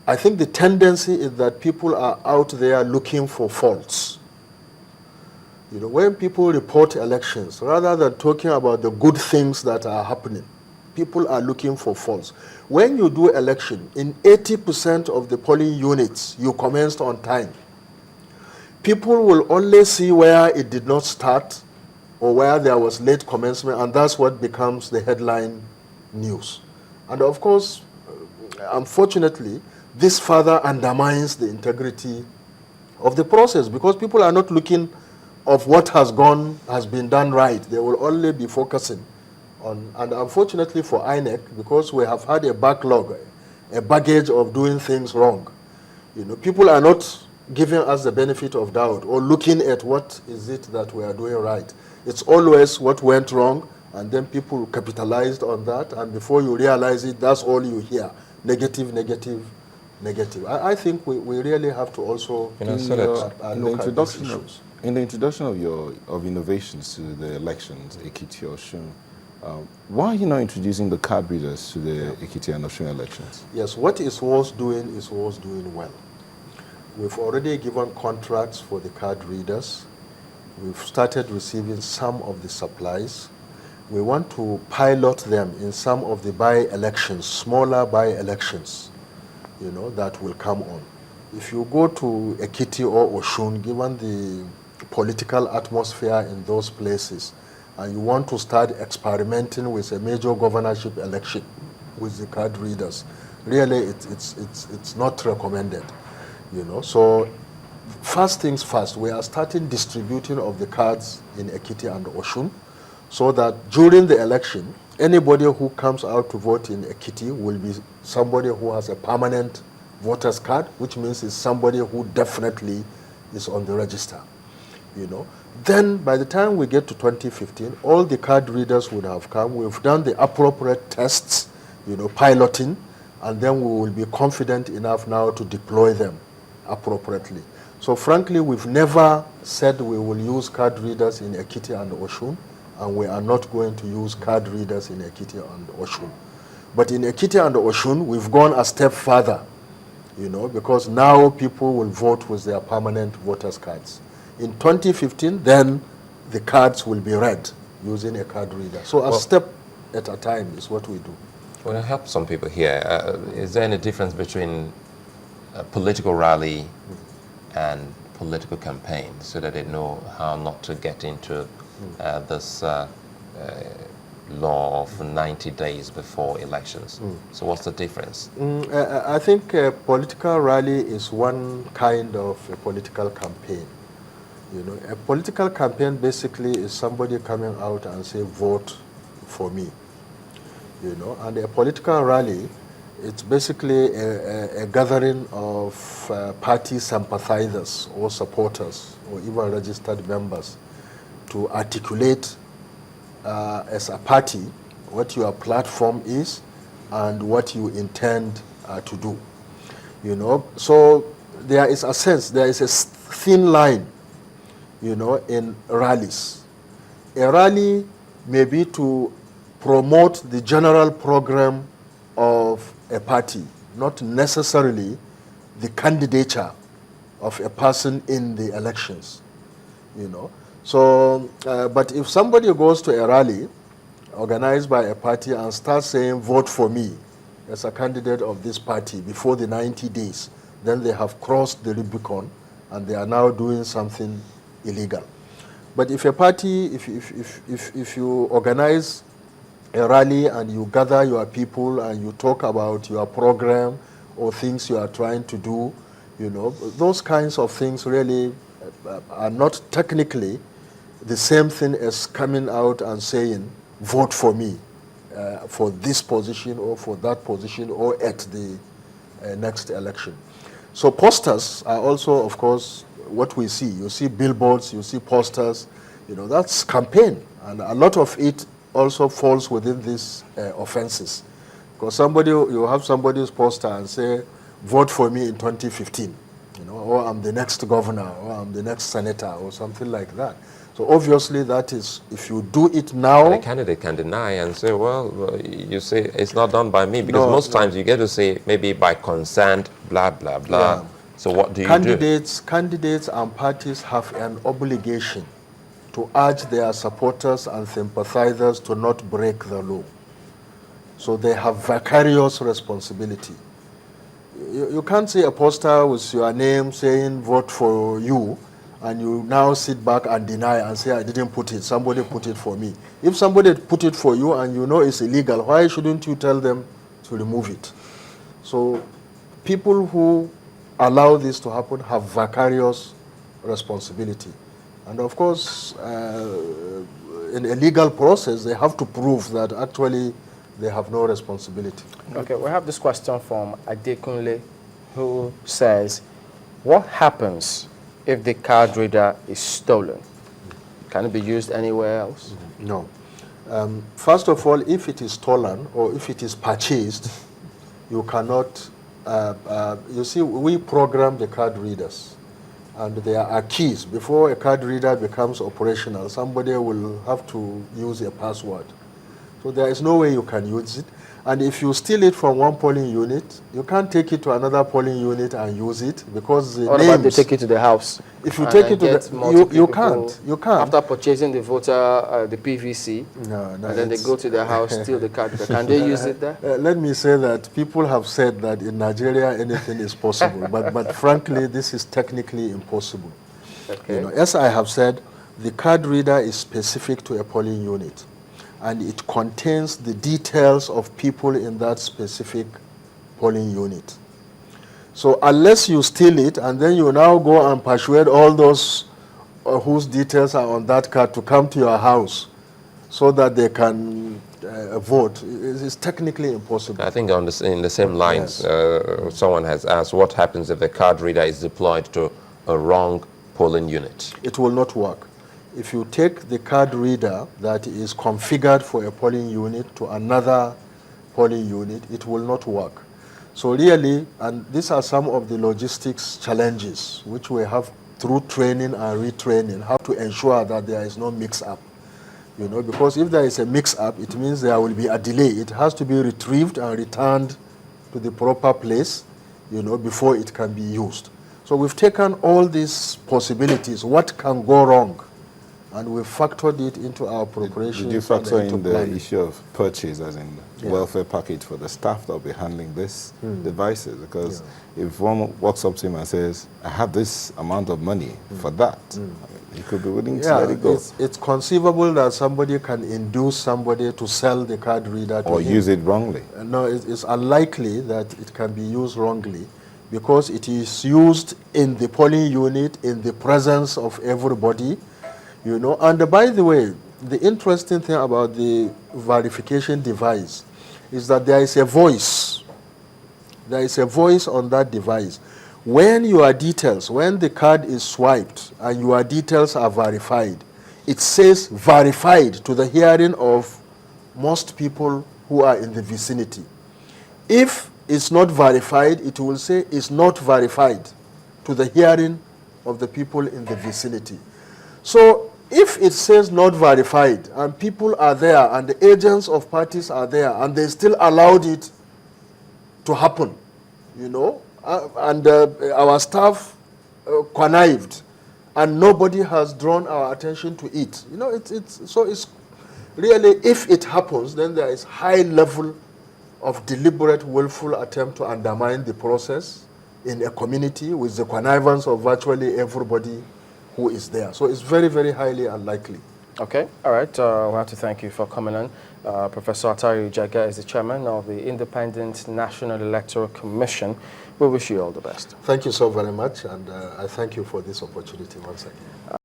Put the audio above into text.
I think the tendency is that people are out there looking for faults. You know, when people report elections, rather than talking about the good things that are happening, people are looking for faults. When you do election, in 80% of the polling units, you commenced on time. People will only see where it did not start or where there was late commencement, and that's what becomes the headline news. And of course, unfortunately, this further undermines the integrity of the process, because people are not looking of what has been done right. They will only be focusing on, and unfortunately for INEC, because we have had a backlog, a baggage of doing things wrong. You know, people are not giving us the benefit of doubt or looking at what is it that we are doing right. It's always what went wrong, and then people capitalized on that, and before you realize it, that's all you hear. Negative, negative, negative. I think we really have to also look at these issues. In the introduction of innovations to the elections, Ekiti Osun, why are you not introducing the card readers to the Ekiti and Osun elections? Yes, what is worth doing is worth doing well. We've already given contracts for the card readers. We've started receiving some of the supplies. We want to pilot them in some of the by-elections, smaller by-elections, you know, that will come on. If you go to Ekiti or Osun, given the political atmosphere in those places, and you want to start experimenting with a major governorship election with the card readers, really it's not recommended, you know. So first things first, we are starting distributing of the cards in Ekiti and Osun, so that during the election, anybody who comes out to vote in Ekiti will be somebody who has a permanent voter's card, which means it's somebody who definitely is on the register, you know. Then by the time we get to 2015, all the card readers would have come. We've done the appropriate tests, you know, piloting, and then we will be confident enough now to deploy them appropriately. So frankly, we've never said we will use card readers in Ekiti and Osun, and we are not going to use card readers in Ekiti and Osun. But in Ekiti and Osun, we've gone a step further, you know, because now people will vote with their permanent voters' cards. In 2015, then the cards will be read using a card reader. So a step at a time is what we do. Well, to help some people here, is there any difference between a political rally and political campaign, so that they know how not to get into this law of 90 days before elections? So what's the difference? I think a political rally is one kind of a political campaign. You know, a political campaign basically is somebody coming out and say, vote for me. You know, and a political rally, it's basically a gathering of party sympathizers or supporters or even registered members to articulate as a party what your platform is and what you intend to do. You know, so there is a sense, there is a thin line, you know, in rallies. A rally may be to promote the general program of a party, not necessarily the candidature of a person in the elections, you know. So, but if somebody goes to a rally organized by a party and starts saying, vote for me as a candidate of this party before the 90 days, then they have crossed the Rubicon and they are now doing something illegal. But if a party, if you organize a rally and you gather your people and you talk about your program or things you are trying to do, you know, those kinds of things really are not technically the same thing as coming out and saying, vote for me for this position or for that position or at the next election. So posters are also, of course, what we see. You see billboards, you see posters, you know, that's campaign. And a lot of it also falls within these offenses. Because you have somebody's poster and say, vote for me in 2015, you know, or I'm the next governor, or I'm the next senator, or something like that. So obviously that is, if you do it now... And a candidate can deny and say, well, you say it's not done by me, because most times you get to say maybe by consent, blah, blah, blah. Yeah. So what do you do? Candidates and parties have an obligation to urge their supporters and sympathizers to not break the law. So they have vicarious responsibility. You can't see a poster with your name saying vote for you, and you now sit back and deny and say, I didn't put it, somebody put it for me. If somebody put it for you and you know it's illegal, why shouldn't you tell them to remove it? So people who allow this to happen have vicarious responsibility. And of course, in a legal process, they have to prove that actually they have no responsibility. Okay, we have this question from Adekunle, who says, what happens if the card reader is stolen? Can it be used anywhere else? No. First of all, if it is stolen or if it is purchased, you cannot, you see, we program the card readers, and there are keys. Before a card reader becomes operational, somebody will have to use a password. So there is no way you can use it. And if you steal it from one polling unit, you can't take it to another polling unit and use it, because the what names... about they take it to the house? If you take it to the... You can't. After purchasing the voter, the PVC, and then they go to their house, steal the card. Can they use it there? Let me say that people have said that in Nigeria anything is possible, but frankly, this is technically impossible. Okay. You know, as I have said, the card reader is specific to a polling unit, and it contains the details of people in that specific polling unit. So unless you steal it and then you now go and persuade all those whose details are on that card to come to your house so that they can vote, it is technically impossible. I think in the same lines, yes. Someone has asked, what happens if the card reader is deployed to a wrong polling unit? It will not work. If you take the card reader that is configured for a polling unit to another polling unit, it will not work. So really, and these are some of the logistics challenges which we have through training and retraining, how to ensure that there is no mix-up. You know, because if there is a mix-up, it means there will be a delay. It has to be retrieved and returned to the proper place, you know, before it can be used. So we've taken all these possibilities, what can go wrong, and we factored it into our preparation. Did you factor in the issue of purchase, as in welfare package for the staff that will be handling these devices? Because if one walks up to him and says, I have this amount of money for that, I mean, he could be willing to let it go. It's conceivable that somebody can induce somebody to sell the card reader to or him. Use it wrongly. No, it's unlikely that it can be used wrongly, because it is used in the polling unit in the presence of everybody. You know, and by the way, the interesting thing about the verification device is that there is a voice. There is a voice on that device. When your details, when the card is swiped and your details are verified, it says verified to the hearing of most people who are in the vicinity. If it's not verified, it will say it's not verified to the hearing of the people in the vicinity. So if it says not verified and people are there and the agents of parties are there and they still allowed it to happen, you know, and our staff connived and nobody has drawn our attention to it, you know, it's really, if it happens, then there is high level of deliberate, willful attempt to undermine the process in a community with the connivance of virtually everybody who is there. So it's very, very highly unlikely. Okay, all right. We have to thank you for coming on. Professor Attahiru Jega is the chairman of the Independent National Electoral Commission. We wish you all the best. Thank you so very much, and I thank you for this opportunity once again.